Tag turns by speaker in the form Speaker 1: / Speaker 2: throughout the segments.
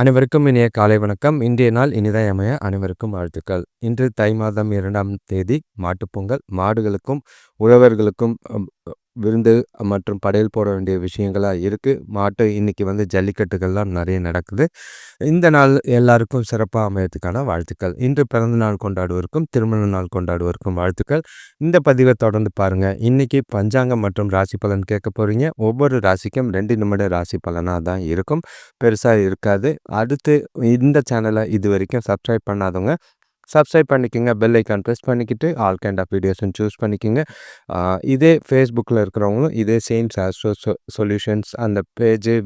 Speaker 1: அனைவருக்கும் இனிய காலை வணக்கம். இன்றைய நாள் இனிதாய் அமைய அனைவருக்கும் வாழ்த்துக்கள். இன்று தை மாதம் 2ஆம் தேதி மாட்டுப்பொங்கல். மாடுகளுக்கும் உழவர்களுக்கும் விருந்து மற்றும் படையல் போட வேண்டிய விஷயங்களா இருக்கு. மாட்டு இன்னைக்கு ஜல்லிக்கட்டுகள்லாம் நிறைய நடக்குது. இந்த நாள் எல்லாருக்கும் சிறப்பா அமையறதுக்கான வாழ்த்துக்கள். இன்று பிறந்த நாள் கொண்டாடுவோருக்கும், திருமண நாள் கொண்டாடுவோருக்கும் வாழ்த்துக்கள். இந்த பதிவை தொடர்ந்து பாருங்க. இன்னைக்கு பஞ்சாங்கம் மற்றும் ராசி பலன் கேட்க போறீங்க. ஒவ்வொரு ராசிக்கும் 2 நிமிட ராசி பலனா தான் இருக்கும். பெருசா இருக்காது. அடுத்து இந்த சேனலை இதுவரைக்கும் சப்ஸ்கிரைப் பண்ணாதவங்க சப்ஸ்கிரைப் பண்ணிக்கோங்க. பெல் ஐக்கான் ப்ரெஸ் பண்ணிக்கிட்டு ஆல் கைண்ட் ஆஃப் வீடியோஸ்ன்னு சூஸ் பண்ணிக்கோங்க. இதே ஃபேஸ்புக்கில் இருக்கிறவங்களும் இதே சேம்ஸ் ஆஸ்ட்ரோ சொல்யூஷன்ஸ் அந்த பேஜு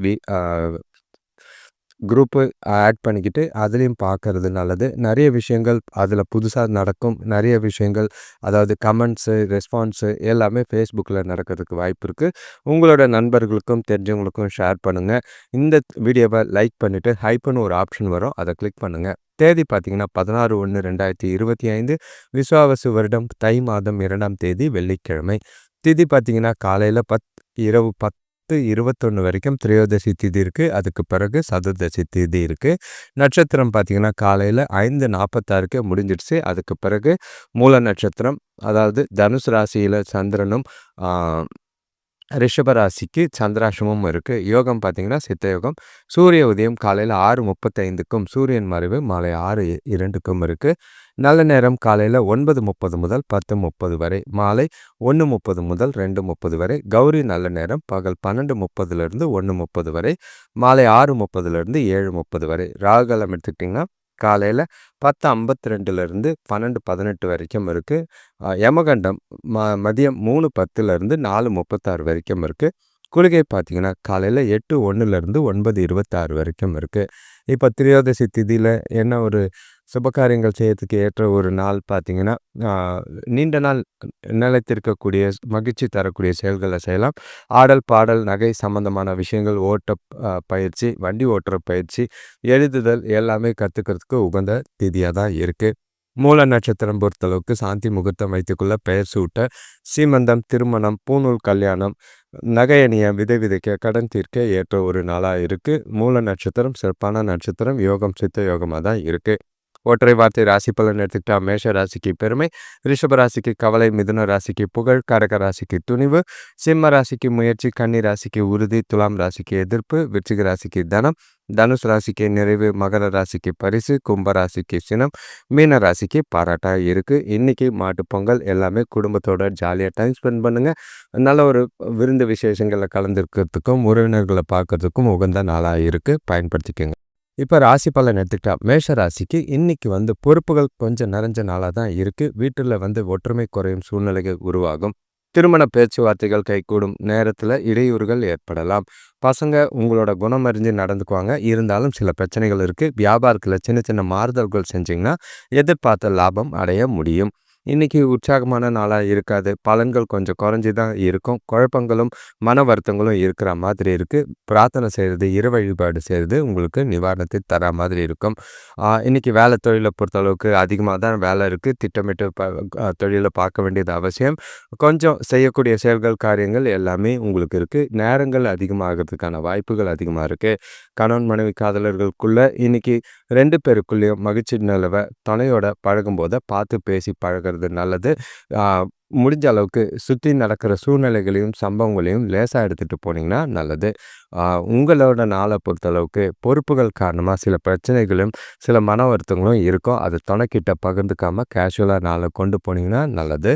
Speaker 1: குரூப்பு ஆட் பண்ணிக்கிட்டு அதுலேயும் பார்க்கறது நல்லது. நிறைய விஷயங்கள் அதில் புதுசாக நடக்கும். நிறைய விஷயங்கள் அதாவது கமெண்ட்ஸு, ரெஸ்பான்ஸு எல்லாமே ஃபேஸ்புக்கில் நடக்கிறதுக்கு வாய்ப்பு இருக்குது. உங்களோட நண்பர்களுக்கும் தெரிஞ்சவங்களுக்கும் ஷேர் பண்ணுங்கள். இந்த வீடியோவை லைக் பண்ணிவிட்டு ஹைப்புன்னு ஒரு ஆப்ஷன் வரும், அதை கிளிக் பண்ணுங்கள். தேதி பார்த்தீங்கன்னா 16/1/2025 விஸ்வாவசு வருடம் தை மாதம் 2ஆம் தேதி வெள்ளிக்கிழமை. திதி பார்த்தீங்கன்னா காலையில் இரவு 10:21 வரைக்கும் திரையோதசி திதி இருக்குது. அதுக்கு பிறகு சதுர்தசி திதி இருக்குது. நட்சத்திரம் பார்த்தீங்கன்னா காலையில் 5:46 முடிஞ்சிடுச்சு. அதுக்கு பிறகு மூல நட்சத்திரம், அதாவது தனுசு ராசியில் சந்திரனும் ரிஷப ராசிக்கு சந்திராஷ்டமமும் இருக்குது. யோகம் பார்த்தீங்கன்னா சித்த யோகம். சூரிய உதயம் காலையில் 6:35க்கும் சூரியன் மறைவு மாலை 6:02க்கும் இருக்குது. நல்ல நேரம் காலையில் 9:30 முதல் 10:30 வரை, மாலை 1:30 முதல் 2:30 வரை. கௌரி நல்ல நேரம் பகல் 12:30லேருந்து 1:30 வரை, மாலை 6:30லேருந்து 7:30 வரை. ராகுகாலம் எடுத்துக்கிட்டிங்கன்னா காலையில் 10:52லேருந்து 12:18 வரைக்கும் இருக்குது. யமகண்டம் மதியம் 3:10லேருந்து 4:36 வரைக்கும் இருக்குது. குளிகை பார்த்தீங்கன்னா காலையில் 8:01லேருந்து 9:26 வரைக்கும் இருக்குது. இப்போ திரையோதசி திதியில் என்ன ஒரு சுபகாரியங்கள் செய்யறதுக்கு ஏற்ற ஒரு நாள் பார்த்தீங்கன்னா, நீண்ட நாள் நிலைத்திருக்கக்கூடிய மகிழ்ச்சி தரக்கூடிய செயல்களை செய்யலாம். ஆடல் பாடல் நகை சம்பந்தமான விஷயங்கள், ஓட்ட பயிற்சி, வண்டி ஓட்டுற பயிற்சி, எழுதுதல் எல்லாமே கற்றுக்கிறதுக்கு உகந்த திதியாக தான் இருக்குது. மூல நட்சத்திரம் பொறுத்தளவுக்கு சாந்தி முகூர்த்தம் வைத்துக்குள்ள பெயர் சூட்ட, சீமந்தம், திருமணம், பூநூல் கல்யாணம், நகையணிய, விதை விதைக்க, கடன் தீர்க்க ஏற்ற ஒரு நாளாக இருக்குது. மூல நட்சத்திரம் சிறப்பான நட்சத்திரம். யோகம் சித்த யோகமாக தான் இருக்குது. ஒற்றை வார்த்தை ராசி பலன் எடுத்துக்கிட்டா மேஷ ராசிக்கு பெருமை, ரிஷப ராசிக்கு கவலை, மிதுன ராசிக்கு புகழ், கடக ராசிக்கு துணிவு, சிம்ம ராசிக்கு முயற்சி, கன்னி ராசிக்கு உறுதி, துலாம் ராசிக்கு எதிர்ப்பு, விருச்சிக ராசிக்கு தனம், தனுஷ் ராசிக்கு நிறைவு, மகர ராசிக்கு பரிசு, கும்ப ராசிக்கு சினம், மீன ராசிக்கு பாராட்டாக இருக்குது. இன்றைக்கி மாட்டுப்பொங்கல். எல்லாமே குடும்பத்தோட ஜாலியாக டைம் ஸ்பெண்ட் பண்ணுங்கள். நல்ல ஒரு விருந்து விசேஷங்களில் கலந்துருக்கிறதுக்கும் உறவினர்களை பார்க்கறதுக்கும் உகந்த நாளாக இருக்குது. பயன்படுத்திக்கோங்க. இப்போ ராசி பலன் எடுத்துக்கிட்டா மேஷ ராசிக்கு இன்னைக்கு பொறுப்புகள் கொஞ்சம் நிறைஞ்ச நாளாக தான் இருக்குது. வீட்டில் ஒற்றுமை குறையும் சூழ்நிலைகள் உருவாகும். திருமண பேச்சுவார்த்தைகள் கைகூடும் நேரத்தில் இடையூறுகள் ஏற்படலாம். பசங்க உங்களோட குணம் அறிஞ்சு நடந்துக்குவாங்க. இருந்தாலும் சில பிரச்சனைகள் இருக்குது. வியாபாரத்தில் சின்ன சின்ன மாறுதல்கள் செஞ்சிங்கன்னா எதிர்பார்த்த லாபம் அடைய முடியும். இன்றைக்கி உற்சாகமான நாளாக இருக்காது. பலன்கள் கொஞ்சம் குறைஞ்சி தான் இருக்கும். குழப்பங்களும் மன வருத்தங்களும் இருக்கிற மாதிரி இருக்குது. பிரார்த்தனை செய்கிறது, இறை வழிபாடு செய்கிறது உங்களுக்கு நிவாரணத்தை தர மாதிரி இருக்கும். இன்றைக்கி வேலை தொழிலை பொறுத்தளவுக்கு அதிகமாக தான் வேலை இருக்குது. திட்டமிட்டு தொழிலை பார்க்க வேண்டியது அவசியம். கொஞ்சம் செய்யக்கூடிய செயல்கள், காரியங்கள் எல்லாமே உங்களுக்கு இருக்குது. நேரங்கள் அதிகமாகிறதுக்கான வாய்ப்புகள் அதிகமாக இருக்குது. கணவன் மனைவி காதலர்களுக்குள்ளே இன்றைக்கி 2 பேருக்குள்ளேயும் மகிழ்ச்சி நிலவை துணையோட பழகும்போது பார்த்து பேசி பழகிறது நல்லது. முடிஞ்ச அளவுக்கு சுற்றி நடக்கிற சூழ்நிலைகளையும் சம்பவங்களையும் லேசாக எடுத்துகிட்டு போனீங்கன்னா நல்லது. உங்களோட நாளை பொறுத்தளவுக்கு பொறுப்புகள் காரணமாக சில பிரச்சனைகளும் சில மன வருத்தங்களும் இருக்கும். அது துணைக்கிட்ட பகிர்ந்துக்காமல் கேஷுவலாக நாளை கொண்டு போனீங்கன்னா நல்லது.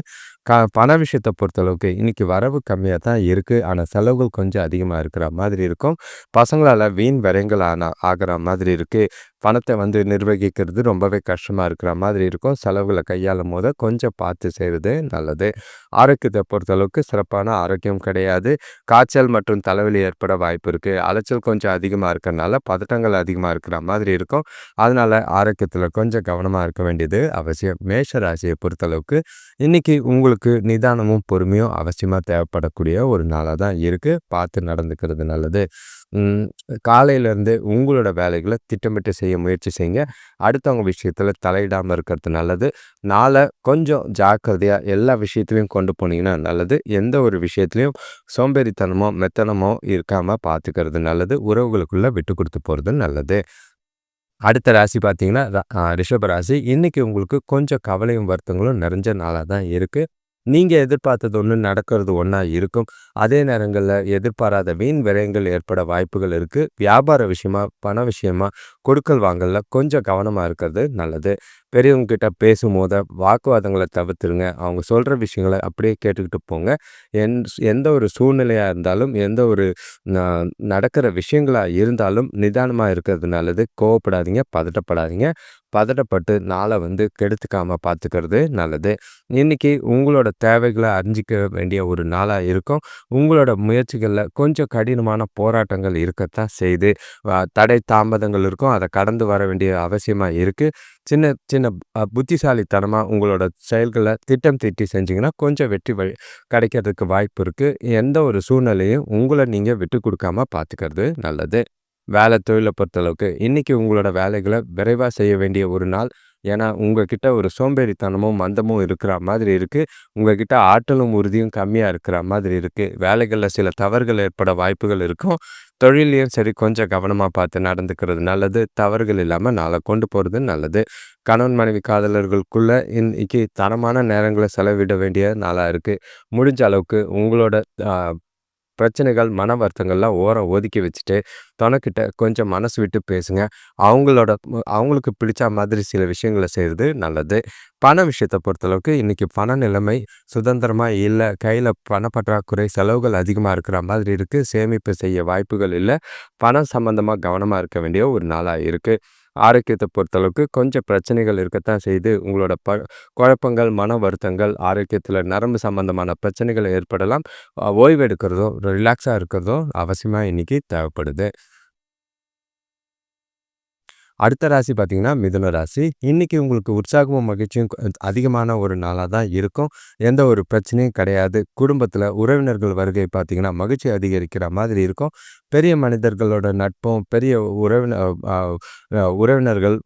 Speaker 1: பண விஷயத்தை பொறுத்தளவுக்கு இன்றைக்கி வரவு கம்மியாக தான் இருக்குது. ஆனால் செலவுகள் கொஞ்சம் அதிகமாக இருக்கிற மாதிரி இருக்கும். பசங்களால் வீண் விரயங்கள் ஆகிற மாதிரி இருக்குது. பணத்தை நிர்வகிக்கிறது ரொம்பவே கஷ்டமாக இருக்கிற மாதிரி இருக்கும். செலவுகளை கையாளும் போது கொஞ்சம் பார்த்து செய்கிறது நல்லது. ஆரோக்கியத்தை பொறுத்தளவுக்கு சிறப்பான ஆரோக்கியம் கிடையாது. காய்ச்சல் மற்றும் தலைவலி ஏற்பட வாய்ப்பு இருக்குது. அலைச்சல் கொஞ்சம் அதிகமாக இருக்கிறனால பதட்டங்கள் அதிகமாக இருக்கிற மாதிரி இருக்கும். அதனால் ஆரோக்கியத்தில் கொஞ்சம் கவனமாக இருக்க வேண்டியது அவசியம். மேஷ ராசியை பொறுத்தளவுக்கு இன்றைக்கி உங்களுக்கு நிதானமும் பொறுமையும் அவசியமாக தேவைப்படக்கூடிய ஒரு நாளாக தான் இருக்குது. பார்த்து நடந்துக்கிறது நல்லது. காலையிலேருந்து உங்களோட வேலைகளை திட்டமிட்டு செய்ய முயற்சி செய்யுங்க. அடுத்தவங்க விஷயத்தில் தலையிடாமல் இருக்கிறது நல்லது. நாளை கொஞ்சம் ஜாக்கிரதையாக எல்லா விஷயத்துலையும் கொண்டு போனீங்கன்னா நல்லது. எந்த ஒரு விஷயத்துலையும் சோம்பேறித்தனமோ மெத்தனமோ இருக்காமல் பார்த்துக்கிறது நல்லது. உறவுகளுக்குள்ளே விட்டு கொடுத்து போகிறது நல்லது. அடுத்த ராசி பார்த்தீங்கன்னா, ரிஷப ராசி. இன்னைக்கு உங்களுக்கு கொஞ்சம் கவலையும், வருத்தங்களும் நிறைஞ்ச நாளா தான் இருக்கு. நீங்க எதிர்பார்த்தது ஒண்ணு, நடக்கிறது ஒண்ணா இருக்கும். அதே நேரங்கள்ல எதிர்பாராத வீண் விரயங்கள் ஏற்பட வாய்ப்புகள் இருக்கு. வியாபார விஷயமா, பண விஷயமா, கொடுக்கல் வாங்கல்ல கொஞ்சம் கவனமா இருக்கிறது நல்லது. பெரியவங்க கிட்ட பேசும்போது வாக்குவாதங்கள தவிர்த்துருங்க. அவங்க சொல்ற விஷயங்கள அப்படியே கேட்டுக்கிட்டு போங்க. என் எந்த ஒரு சூழ்நிலையா இருந்தாலும், எந்த ஒரு ந நடக்கிற விஷயங்களா இருந்தாலும் நிதானமா இருக்கிறது நல்லது. கோவப்படாதீங்க, பதட்டப்படாதீங்க. பதட்டப்பட்டு நாள கெடுத்துக்காம பார்த்துக்கிறது நல்லது. இன்னைக்கு உங்களோட தேவைகள அறிஞ்சிக்க வேண்டிய ஒரு நாளா இருக்கும். உங்களோட முயற்சிகள்ல கொஞ்சம் கடினமான போராட்டங்கள் இருக்கத்தான் செய்யுது. தடை தாமதங்கள் இருக்கும். அத கடந்து வர வேண்டிய அவசியமா இருக்கு. சின்ன சின்ன புத்திசாலித்தனமா உங்களோட செயல்கள திட்டம் தீட்டி செஞ்சீங்கன்னா, கொஞ்சம் வெற்றி கிடைக்கிறதுக்கு வாய்ப்பு இருக்கு. எந்த ஒரு சூழ்நிலையும் உங்கள நீங்க விட்டுக் குடுக்காம பார்த்துக்கிறது நல்லது. வேலை தொழில பொறுத்தளவுக்கு, இன்னைக்கு உங்களோட வேலைகள விரைவா செய்ய வேண்டிய ஒரு நாள். ஏன்னா, உங்ககிட்ட ஒரு சோம்பேறித்தனமும், மந்தமும் இருக்கிற மாதிரி இருக்கு. உங்ககிட்ட ஆற்றலும், உறுதியும் கம்மியா இருக்கிற மாதிரி இருக்கு. வேலைகள்ல சில தவறுகள் ஏற்பட வாய்ப்புகள் இருக்கும். தொழில்லயும் சரி, கொஞ்சம் கவனமா பார்த்து நடந்துக்கிறது நல்லது. தவறுகள் இல்லாம நாள கொண்டு போறது நல்லது. கணவன், மனைவி காதலர்களுக்குள்ள இன்னைக்கு தரமான நேரங்கள செலவிட வேண்டிய நாளா இருக்கு. முடிஞ்ச அளவுக்கு உங்களோட அ பிரச்சனைகள், மன வருத்தங்கள்லாம் ஓரம் ஒதுக்கி வச்சுட்டு, தொணைக்கிட்ட கொஞ்சம் மனசு விட்டு பேசுங்க. அவங்களுக்கு பிடிச்ச மாதிரி சில விஷயங்கள செய்றது நல்லது. பண விஷயத்த பொறுத்தளவுக்கு, இன்னைக்கு பண நிலைமை சுதந்திரமா இல்ல. கையில பணப்பற்றாக்குறை, செலவுகள் அதிகமா இருக்கிற மாதிரி இருக்கு. சேமிப்பு செய்ய வாய்ப்புகள் இல்ல. பணம் சம்பந்தமா கவனமா இருக்க வேண்டிய ஒரு நாளா இருக்கு. ஆரோக்கியத்த பொறுத்தளவுக்கு கொஞ்சம் பிரச்சனைகள் இருக்கத்தான் செய்யுது. உங்களோட குழப்பங்கள், மன வருத்தங்கள், ஆரோக்கியத்தில நரம்பு சம்பந்தமான பிரச்சனைகள் ஏற்படலாம். ஓய்வு எடுக்கிறதும், ரிலாக்ஸா இருக்கிறதும் அவசியமா இன்னைக்கு தேவைப்படுது. அடுத்த ராசி பார்த்தீங்கன்னா, மிதுன ராசி. இன்னைக்கு உங்களுக்கு உற்சாகமும், மகிழ்ச்சியும் அதிகமான ஒரு நாளா தான் இருக்கும். எந்த ஒரு பிரச்சனையும் கிடையாது. குடும்பத்தில உறவினர்கள் வருகை பார்த்தீங்கன்னா, மகிழ்ச்சி அதிகரிக்கிற மாதிரி இருக்கும். பெரிய மனிதர்களோட நட்பும், பெரிய அ உறவினர்கள்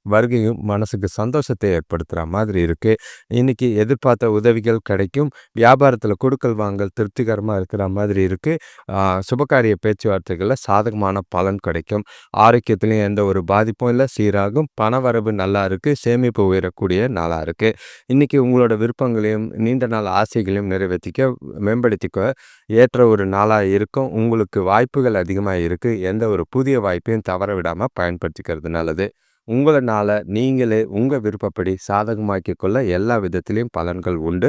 Speaker 1: வருகையும் மனசுக்கு சந்தோஷத்தை ஏற்படுத்துற மாதிரி இருக்கு. இன்னைக்கு எதிர்பார்த்த உதவிகள் கிடைக்கும். வியாபாரத்தில கொடுக்கல் வாங்கல் திருப்திகரமா இருக்கிற மாதிரி இருக்கு. அ சுபகாரிய பேச்சுவார்த்தைகள்ல சாதகமான பலன் கிடைக்கும். ஆரோக்கியத்திலயும் எந்த ஒரு பாதிப்பும் இல்ல. சீராகும். பணவரவு நல்லா இருக்கு. சேமிப்பு உயரக்கூடிய நாளா இருக்கு. இன்னைக்கு உங்களோட விருப்பங்களையும், நீண்ட நாள் ஆசைகளையும் நிறைவேத்திக்க, மேம்படுத்திக்க ஏற்ற ஒரு நாளா இருக்கும். உங்களுக்கு வாய்ப்புகள் அதிகமா இருக்கு. எந்த ஒரு புதிய வாய்ப்பையும் தவற விடாம பயன்படுத்திக்கிறது நல்லது. உங்களனால நீங்களே உங்க விருப்பப்படி சாதகமாக்கிக் கொள்ள எல்லா விதத்திலும் பலன்கள் உண்டு.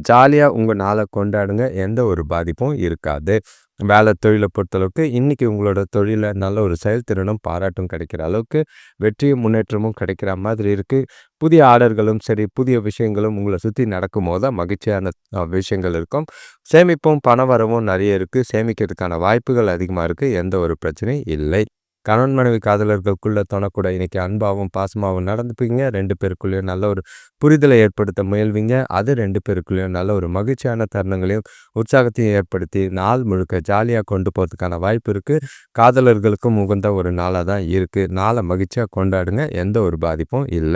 Speaker 1: ஜாலியா உங்க நாள கொண்டாடுங்க. எந்த ஒரு பாதிப்பும் இருக்காது. வேலை தொழில பொறுத்தளவுக்கு, இன்னைக்கு உங்களோட தொழில்ல நல்ல ஒரு செயல்திறனும், பாராட்டும் கிடைக்கிற அளவுக்கு வெற்றியும், முன்னேற்றமும் கிடைக்கிற மாதிரி இருக்கு. புதிய ஆர்டர்களும் சரி, புதிய விஷயங்களும் உங்கள சுத்தி நடக்கும்போது தான் மகிழ்ச்சியான விஷயங்கள் இருக்கும். சேமிப்பும், பண வரவும் நெறைய இருக்கு. சேமிக்கிறதுக்கான வாய்ப்புகள் அதிகமா இருக்கு. எந்த ஒரு பிரச்சனையும் இல்லை. கணவன் மனைவி காதலர்களுக்குள்ள தொணக்கூட இன்னைக்கு அன்பாவும், பாசமாவும் நடந்துப்பீங்க. 2 பேருக்குள்ளேயும் நல்ல ஒரு புரிதலை ஏற்படுத்த முயல்வீங்க. அது 2 பேருக்குள்ளேயும் நல்ல ஒரு மகிழ்ச்சியான தருணங்களையும், உற்சாகத்தையும் ஏற்படுத்தி நாள் முழுக்க ஜாலியா கொண்டு போறதுக்கான வாய்ப்பு இருக்கு. காதலர்களுக்கும் உகந்த ஒரு நாளா தான் இருக்கு. நாள மகிழ்ச்சியா கொண்டாடுங்க. எந்த ஒரு பாதிப்பும் இல்ல.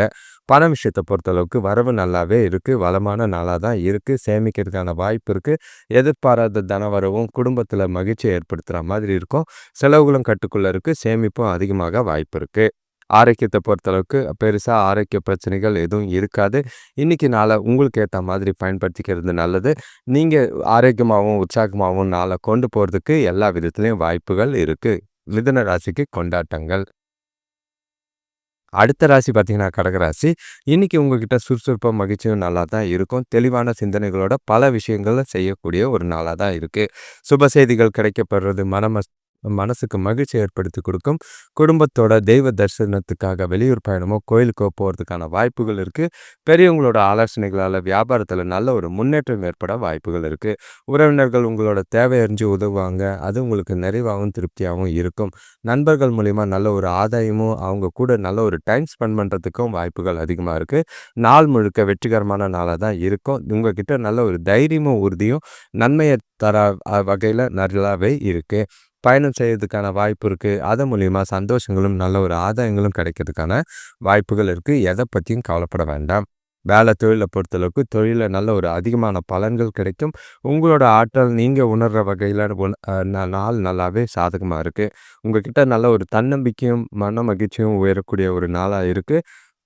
Speaker 1: பண விஷயத்த பொறுத்தளவுக்கு வரவு நல்லாவே இருக்கு. வளமான நாளா தான் இருக்கு. சேமிக்கிறதுக்கான வாய்ப்பு இருக்கு. எதிர்பாராத தனவரவும் குடும்பத்தில மகிழ்ச்சிய ஏற்படுத்துற மாதிரி இருக்கும். செலவுகளும் கட்டுக்குள்ள இருக்கு. சேமிப்பும் அதிகமாக வாய்ப்பு இருக்கு. ஆரோக்கியத்த பொறுத்தளவுக்கு பெருசா ஆரோக்கிய பிரச்சனைகள் எதுவும் இருக்காது. இன்னைக்கு நாள உங்களுக்கு ஏத்த மாதிரி பயன்படுத்திக்கிறது நல்லது. நீங்க ஆரோக்கியமாவும், உற்சாகமாவும் நாள கொண்டு போறதுக்கு எல்லா விதத்திலயும் வாய்ப்புகள் இருக்கு. மிதுன ராசிக்கு கொண்டாட்டங்கள். அடுத்த ராசி பார்த்தீங்கன்னா, கடகராசி. இன்னைக்கு உங்ககிட்ட சுறுசுறுப்பும், மகிழ்ச்சியும் நல்லா தான் இருக்கும். தெளிவான சிந்தனைகளோட பல விஷயங்கள செய்யக்கூடிய ஒரு நாளா தான் இருக்கு. சுப செய்திகள் கிடைக்கப்பெறுவது மனசுக்கு மகிழ்ச்சி ஏற்படுத்தி கொடுக்கும். குடும்பத்தோட தெய்வ தரிசனத்துக்காக வெளியூர் பயணமோ, கோயிலுக்கோ போறதுக்கான வாய்ப்புகள் இருக்கு. பெரியவங்களோட ஆலோசனைகளால வியாபாரத்தில நல்ல ஒரு முன்னேற்றம் ஏற்பட வாய்ப்புகள் இருக்கு. உறவினர்கள் உங்களோட தேவை அறிஞ்சு உதவுவாங்க. அது உங்களுக்கு நிறைவாவும், திருப்தியாவும் இருக்கும். நண்பர்கள் மூலியமா நல்ல ஒரு ஆதாயமும், அவங்க கூட நல்ல ஒரு டைம் ஸ்பெண்ட் பண்ணுறதுக்கும் வாய்ப்புகள் அதிகமா இருக்கு. நாள் முழுக்க வெற்றிகரமான நாளா தான் இருக்கும். உங்ககிட்ட நல்ல ஒரு தைரியமும், உறுதியும் நன்மைய தர வகையில நல்லாவே இருக்கு. பயணம் செய்யறதுக்கான வாய்ப்பு இருக்கு. அதன் மூலியமா சந்தோஷங்களும், நல்ல ஒரு ஆதாயங்களும் கிடைக்கிறதுக்கான வாய்ப்புகள் இருக்கு. எத பத்தியும் கவலைப்பட வேண்டாம். வேலை தொழில பொறுத்தளவுக்கு தொழில்ல நல்ல ஒரு அதிகமான பலன்கள் கிடைக்கும். உங்களோட ஆற்றல் நீங்க உணர்ற வகையில நாள் நல்லாவே சாதகமா இருக்கு. உங்ககிட்ட நல்ல ஒரு தன்னம்பிக்கையும், மன மகிழ்ச்சியும் உயரக்கூடிய ஒரு நாளா இருக்கு.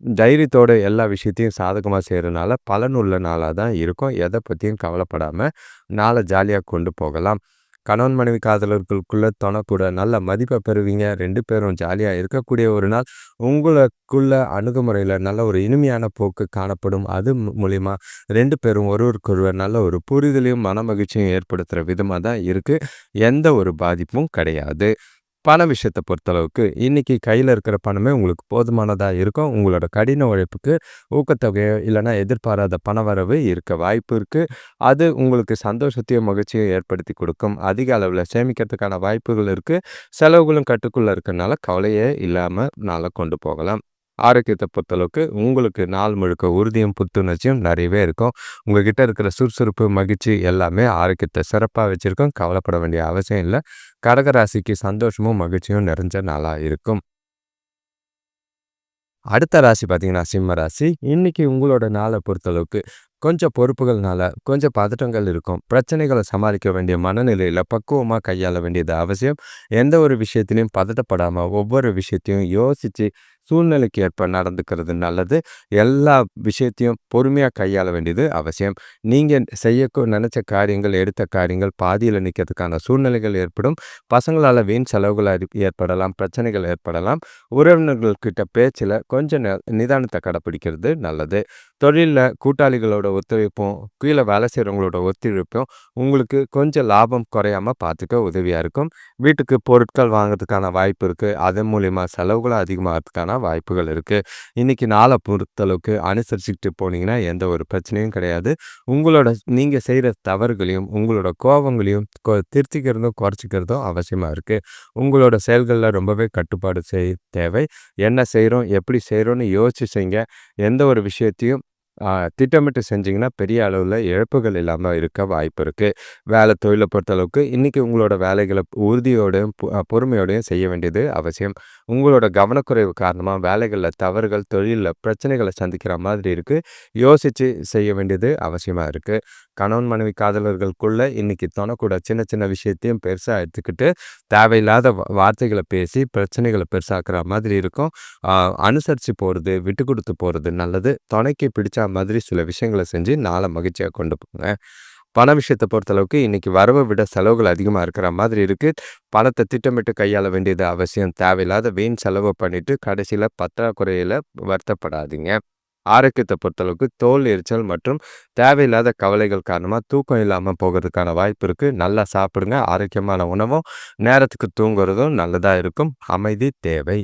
Speaker 1: தைரியத்தோட எல்லா விஷயத்தையும் சாதகமா செய்றனால பலனுள்ள நாளா தான் இருக்கும். எத பத்தியும் கவலைப்படாம நாள ஜாலியா கொண்டு போகலாம். கணவன் மனைவி காதலர்களுக்குள்ள தொணக்கூட நல்ல மதிப்ப பெறுவீங்க. 2 பேரும் ஜாலியா இருக்கக்கூடிய ஒரு நாள். உங்களுக்குள்ள அணுகுமுறையில நல்ல ஒரு இனிமையான போக்கு காணப்படும். அது மூலியமா 2 பேரும் ஒருவருக்கொருவர் நல்ல ஒரு புரிதலையும், மனமகிழ்ச்சியும் ஏற்படுத்துற விதமா தான் இருக்கு. எந்த ஒரு பாதிப்பும் கிடையாது. பண விஷயத்த பொறுத்தளவுக்கு, இன்னைக்கு கையில இருக்கிற பணமே உங்களுக்கு போதுமானதா இருக்கும். உங்களோட கடின உழைப்புக்கு ஊக்கத்தொகையோ, இல்லன்னா எதிர்பாராத பணவரவு இருக்க வாய்ப்பு இருக்கு. அது உங்களுக்கு சந்தோஷத்தையும், மகிழ்ச்சியும் ஏற்படுத்தி கொடுக்கும். அதிக அளவுல சேமிக்கிறதுக்கான வாய்ப்புகள் இருக்கு. செலவுகளும் கட்டுக்குள்ள இருக்கனால கவலையே இல்லாம நாள கொண்டு போகலாம். ஆரோக்கியத்த பொறுத்தளவுக்கு, உங்களுக்கு நாள் முழுக்க உறுதியும், புத்துணர்ச்சியும் நிறையவே இருக்கும். உங்ககிட்ட இருக்கிற சுறுசுறுப்பு, மகிழ்ச்சி எல்லாமே ஆரோக்கியத்த சிறப்பா வச்சிருக்கும். கவலைப்பட வேண்டிய அவசியம் இல்ல. கடகராசிக்கு சந்தோஷமும், மகிழ்ச்சியும் நிறைஞ்ச நாளா இருக்கும். அடுத்த ராசி பார்த்தீங்கன்னா, சிம்ம ராசி. இன்னைக்கு உங்களோட நாள பொறுத்தளவுக்கு, கொஞ்சம் பொறுப்புகள்னால கொஞ்சம் பதட்டங்கள் இருக்கும். பிரச்சனைகள சமாளிக்க வேண்டிய மனநிலையில பக்குவமா கையாள வேண்டியது அவசியம். எந்த ஒரு விஷயத்திலயும் பதட்டப்படாம, ஒவ்வொரு விஷயத்தையும் யோசிச்சு, சூழ்நிலைக்கு ஏற்ப நடந்துக்கிறது நல்லது. எல்லா விஷயத்தையும் பொறுமையா கையாள வேண்டியது அவசியம். நீங்க நெனச்ச காரியங்கள், எடுத்த காரியங்கள் பாதியில நிக்கிறதுக்கான சூழ்நிலைகள் ஏற்படும். பசங்களால வீண் செலவுகள் ஏற்படலாம், பிரச்சனைகள் ஏற்படலாம். உறவினர்கள் கிட்ட பேச்சுல கொஞ்சம் நிதானத்த கடைப்பிடிக்கிறது நல்லது. தொழில்ல கூட்டாளிகளோட ஒத்துழைப்பும், கீழ வேலை செய்றவங்களோட ஒத்துழைப்பும் உங்களுக்கு கொஞ்சம் லாபம் குறையாம பார்த்துக்க உதவியா இருக்கும். வீட்டுக்கு பொருட்கள் வாங்குறதுக்கான வாய்ப்பு இருக்கு. அதன் மூலியமா செலவுகளும் அதிகமாகறதுக்கான வாய்ப்புகள் இருக்கு. இன்னைக்கு நாள பொறுத்தளவுக்கு அனுசரிச்சுக்கிட்டு போனீங்கன்னா, எந்த ஒரு பிரச்சனையும் கிடையாது. உங்களோட நீங்க செய்ற தவறுகளையும், உங்களோட கோவங்களையும் திருத்திக்கிறதும், குறைச்சிக்கிறதும் அவசியமா இருக்கு. உங்களோட செயல்கள்ல ரொம்பவே கட்டுப்பாடு தேவை. என்ன செய்றோம், எப்படி செய்றோம்னு யோசிச்சு செய்யுங்க. எந்த ஒரு விஷயத்தையும் திட்டமிட்டு செஞ்சீங்கன்னா, பெரிய அளவுல இழப்புகள் இல்லாம இருக்க வாய்ப்பு இருக்கு. வேலை தொழில பொறுத்தளவுக்கு, இன்னைக்கு உங்களோட வேலைகள உறுதியோடும், பொறுமையோடையும் செய்ய வேண்டியது அவசியம். உங்களோட கவனக்குறைவு காரணமா வேலைகள்ல தவறுகள், தொழில்ல பிரச்சனைகள சந்திக்கிற மாதிரி இருக்கு. யோசிச்சு செய்ய வேண்டியது அவசியமா இருக்கு. கணவன் மனைவி காதலர்களுக்குள்ள இன்னைக்கு தொணக்கூட சின்ன சின்ன விஷயத்தையும் பெருசா எடுத்துக்கிட்டு, தேவையில்லாத வார்த்தைகள பேசி பிரச்சனைகள பெருசாக்குற மாதிரி இருக்கும். ஆ அனுசரிச்சு போறது, விட்டு குடுத்து போறது நல்லது. துணைக்கு பிடிச்ச மாதிரி சில விஷயங்கள செஞ்சு நாள மகிழ்ச்சியா கொண்டு போங்க. பண விஷயத்த பொறுத்தளவுக்கு இன்னைக்கு வரவ விட செலவுகள் அதிகமா இருக்கிற மாதிரி இருக்கு. பணத்த திட்டமிட்டு கையாள வேண்டியது அவசியம். தேவையில்லாத வீண் செலவு பண்ணிட்டு கடைசியில பற்றாக்குறையில வருத்தப்படாதீங்க. ஆரோக்கியத்த பொறுத்தளவுக்கு தோல் எரிச்சல் மற்றும் தேவையில்லாத கவலைகள் காரணமா தூக்கம் இல்லாம போகறதுக்கான வாய்ப்பு இருக்கு. நல்லா சாப்பிடுங்க. ஆரோக்கியமான உணவும், நேரத்துக்கு தூங்குறதும் நல்லதா இருக்கும். அமைதி தேவை.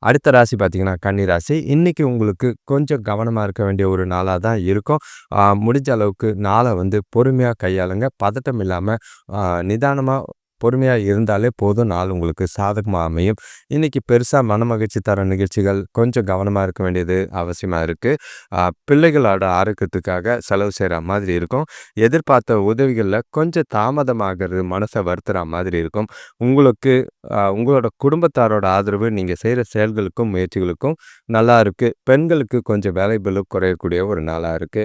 Speaker 1: அடுத்த ராசி பார்த்தீங்கன்னா, கன்னி ராசி. இன்னைக்கு உங்களுக்கு கொஞ்சம் கவனமா இருக்க வேண்டிய ஒரு நாளா தான் இருக்கும். முடிஞ்ச அளவுக்கு நாள பொறுமையா கையாளுங்க. பதட்டம் இல்லாம நிதானமா, பொறுமையா இருந்தாலே போதும். நாள் உங்களுக்கு சாதகமா அமையும். இன்னைக்கு பெருசா மனமகிழ்ச்சி தர நிகழ்ச்சிகள் கொஞ்சம் கவனமா இருக்க வேண்டியது அவசியமா இருக்கு. பிள்ளைகளோட ஆரோக்கியத்துக்காக செலவு செய்ற மாதிரி இருக்கும். எதிர்பார்த்த உதவிகள்ல கொஞ்சம் தாமதமாகிறது மனச வருத்துற மாதிரி இருக்கும். உங்களுக்கு உங்களோட குடும்பத்தாரோட ஆதரவு நீங்க செய்ற செயல்களுக்கும், முயற்சிகளுக்கும் நல்லா இருக்கு. பெண்களுக்கு கொஞ்சம் வேலைப்பளு குறையக்கூடிய ஒரு நாளா இருக்கு.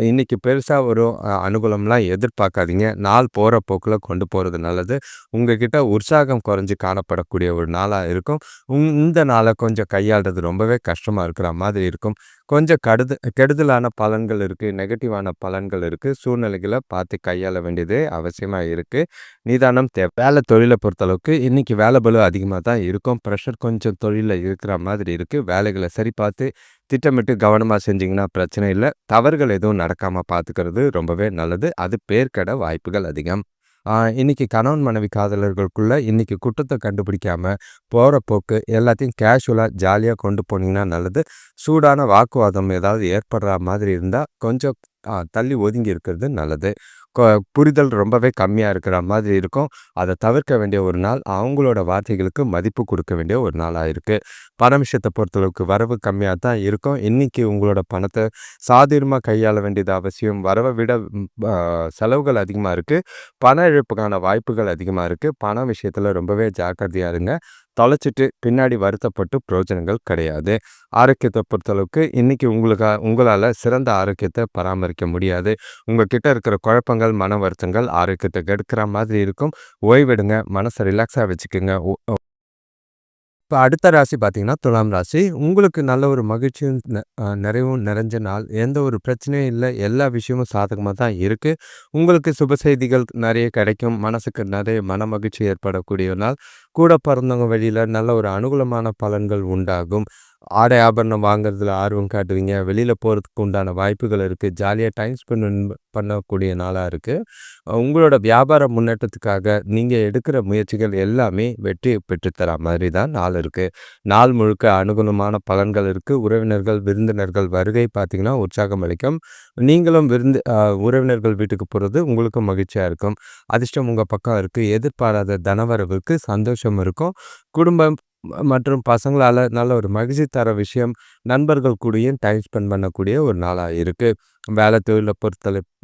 Speaker 1: இன்னைக்கு பெருசா ஒரு அனுகூலம்லாம் எதிர்பார்க்காதீங்க. நாள் போற போக்குல கொண்டு போறது நல்லது. உங்ககிட்ட உற்சாகம் குறைஞ்சு காணப்படக்கூடிய ஒரு நாளா இருக்கும். இந்த நாள கொஞ்சம் கையாள்றது ரொம்பவே கஷ்டமா இருக்கிற மாதிரி இருக்கும். கொஞ்சம் கெடுதலான பலன்கள் இருக்கு. நெகட்டிவான பலன்கள் இருக்கு. சூழ்நிலைகள பார்த்து கையாள வேண்டியது அவசியமா இருக்கு. நிதானம் தேவை. வேலை தொழில பொறுத்தளவுக்கு இன்னைக்கு வேலை பளு அதிகமா தான் இருக்கும். பிரஷர் கொஞ்சம் தொழில்ல இருக்கிற மாதிரி இருக்கு. வேலைகள சரி பார்த்து திட்டமிட்டு கவனமா செஞ்சீங்கன்னா பிரச்சனை இல்ல. தவறுகள் எதுவும் நடக்காம பார்த்துக்கிறது ரொம்பவே நல்லது. அது பேர் கெட வாய்ப்புகள் அதிகம். இன்னைக்கு கணவன் மனைவி காதலர்களுக்குள்ள இன்னைக்கு குற்றத்த கண்டுபிடிக்காம போற போக்கு எல்லாத்தையும் கேஷுவலா, ஜாலியா கொண்டு போனீங்கன்னா நல்லது. சூடான வாக்குவாதம் ஏதாவது ஏற்படுற மாதிரி இருந்தா கொஞ்சம் தள்ளி ஒதுங்கி இருக்கிறது நல்லது. கொ புரிதல் ரொம்பவே கம்மியா இருக்கிற மாதிரி இருக்கும். அத தவிர்க்க வேண்டிய ஒரு நாள். அவங்களோட வார்த்தைகளுக்கு மதிப்பு கொடுக்க வேண்டிய ஒரு நாளா இருக்கு. பண விஷயத்த பொறுத்தளவுக்கு வரவு கம்மியா தான் இருக்கும். இன்னைக்கு உங்களோட பணத்த சாதுரியமா கையாள வேண்டியது அவசியம். வரவ விட செலவுகள் அதிகமா இருக்கு. பண இழப்புக்கான வாய்ப்புகள் அதிகமா இருக்கு. பண விஷயத்துல ரொம்பவே ஜாக்கிரதையா இருங்க. தொலைச்சிட்டு பின்னாடி வருத்தப்பட்டு பிரயோஜனங்கள் கிடையாது. ஆரோக்கியத்த பொறுத்தளவுக்கு இன்னைக்கு உங்களால சிறந்த ஆரோக்கியத்த பராமரிக்க முடியாது. உங்ககிட்ட இருக்கிற குழப்பங்கள், மன வருத்தங்கள் ஆரோக்கியத்த கெடுக்கிற மாதிரி இருக்கும். ஓய்வெடுங்க. மனச ரிலாக்ஸா வச்சுக்கங்க. இப்ப அடுத்த ராசி பார்த்தீங்கன்னா, துலாம் ராசி. உங்களுக்கு நல்ல ஒரு மகிழ்ச்சியும் நிறைவும் நிறைஞ்ச நாள். எந்த ஒரு பிரச்சனையும் இல்ல. எல்லா விஷயமும் சாதகமா தான் இருக்கு. உங்களுக்கு சுப செய்திகள் நெறைய கிடைக்கும். மனசுக்கு நிறைய மனமகிழ்ச்சி ஏற்படக்கூடிய நாள். கூட பிறந்தவங்க வழியில நல்ல ஒரு அனுகூலமான பலன்கள் உண்டாகும். ஆடை ஆபரணம் வாங்குறதுல ஆர்வம் காட்டுவீங்க. வெளியில போறதுக்கு உண்டான வாய்ப்புகள் இருக்கு. ஜாலியா டைம் ஸ்பெண்ட் பண்ணக்கூடிய நாளா இருக்கு. உங்களோட வியாபார முன்னேற்றத்துக்காக நீங்க எடுக்கிற முயற்சிகள் எல்லாமே வெற்றி பெற்றுத்தர மாதிரி தான் நாள் இருக்கு. நாள் முழுக்க அனுகூலமான பலன்கள் இருக்கு. உறவினர்கள், விருந்தினர்கள் வருகை பார்த்தீங்கன்னா உற்சாகம் அளிக்கும். நீங்களும் உறவினர்கள் வீட்டுக்கு போறது உங்களுக்கும் மகிழ்ச்சியா இருக்கும். அதிர்ஷ்டம் உங்க பக்கம் இருக்கு. எதிர்பாராத தனவரவுக்கு சந்தோஷம் இருக்கும். குடும்பம் மற்றும் பசங்களால நல்ல ஒரு மகிழ்ச்சி தர விஷயம், நண்பர்கள் கூடயும் டைம் ஸ்பெண்ட் பண்ணக்கூடிய ஒரு நாளா இருக்கு. வேலை தொழில